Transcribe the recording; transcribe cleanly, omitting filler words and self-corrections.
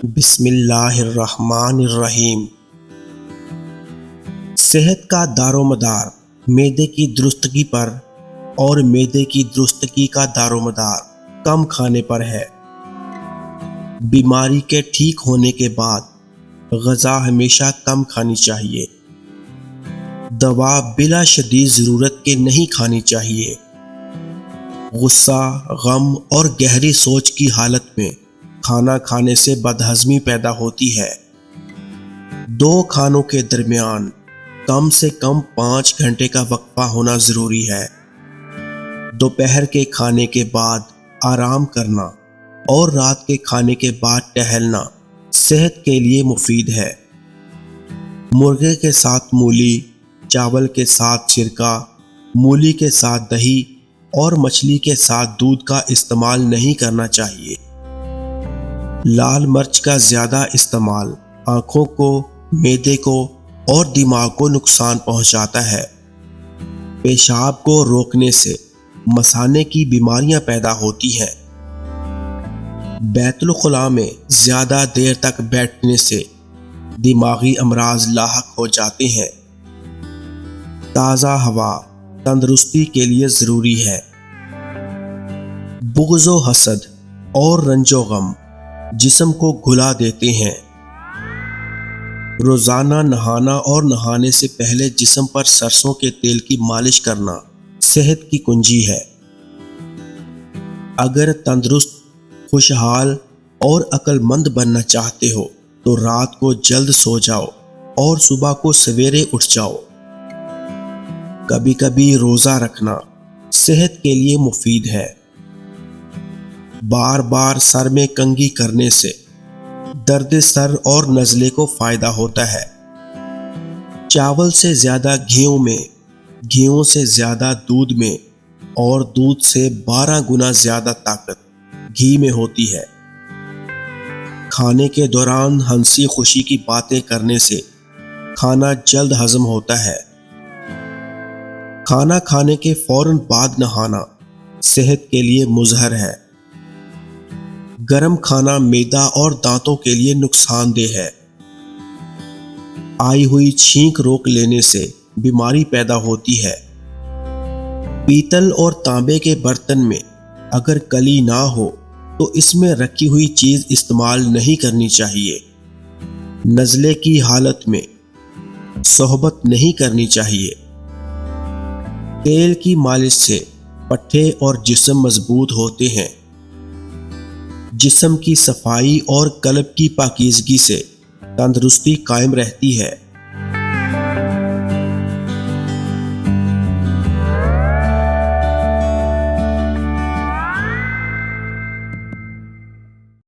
بسم اللہ الرحمن الرحیم۔ صحت کا دار و مدار معدے کی درستگی پر اور معدے کی درستگی کا دار و مدار کم کھانے پر ہے۔ بیماری کے ٹھیک ہونے کے بعد غذا ہمیشہ کم کھانی چاہیے۔ دوا بلا شدید ضرورت کے نہیں کھانی چاہیے۔ غصہ، غم اور گہری سوچ کی حالت میں کھانا کھانے سے بدہضمی پیدا ہوتی ہے۔ دو کھانوں کے درمیان کم سے کم 5 گھنٹے کا وقفہ ہونا ضروری ہے۔ دوپہر کے کھانے کے بعد آرام کرنا اور رات کے کھانے کے بعد ٹہلنا صحت کے لیے مفید ہے۔ مرغے کے ساتھ مولی، چاول کے ساتھ سرکہ، مولی کے ساتھ دہی اور مچھلی کے ساتھ دودھ کا استعمال نہیں کرنا چاہیے۔ لال مرچ کا زیادہ استعمال آنکھوں کو، معدے کو اور دماغ کو نقصان پہنچاتا ہے۔ پیشاب کو روکنے سے مثانے کی بیماریاں پیدا ہوتی ہیں۔ بیت الخلاء میں زیادہ دیر تک بیٹھنے سے دماغی امراض لاحق ہو جاتے ہیں۔ تازہ ہوا تندرستی کے لیے ضروری ہے۔ بغض و حسد اور رنج و غم جسم کو گھلا دیتے ہیں۔ روزانہ نہانا اور نہانے سے پہلے جسم پر سرسوں کے تیل کی مالش کرنا صحت کی کنجی ہے۔ اگر تندرست، خوشحال اور عقل مند بننا چاہتے ہو تو رات کو جلد سو جاؤ اور صبح کو سویرے اٹھ جاؤ۔ کبھی کبھی روزہ رکھنا صحت کے لیے مفید ہے۔ بار بار سر میں کنگھی کرنے سے درد سر اور نزلے کو فائدہ ہوتا ہے۔ چاول سے زیادہ گھیوں میں، گھیوں سے زیادہ دودھ میں اور دودھ سے 12 گنا زیادہ طاقت گھی میں ہوتی ہے۔ کھانے کے دوران ہنسی خوشی کی باتیں کرنے سے کھانا جلد ہضم ہوتا ہے۔ کھانا کھانے کے فوراً بعد نہانا صحت کے لیے مضر ہے۔ گرم کھانا معدہ اور دانتوں کے لیے نقصان دہ ہے۔ آئی ہوئی چھینک روک لینے سے بیماری پیدا ہوتی ہے۔ پیتل اور تانبے کے برتن میں اگر کلی نہ ہو تو اس میں رکھی ہوئی چیز استعمال نہیں کرنی چاہیے۔ نزلے کی حالت میں صحبت نہیں کرنی چاہیے۔ تیل کی مالش سے پٹھے اور جسم مضبوط ہوتے ہیں۔ جسم کی صفائی اور قلب کی پاکیزگی سے تندرستی قائم رہتی ہے۔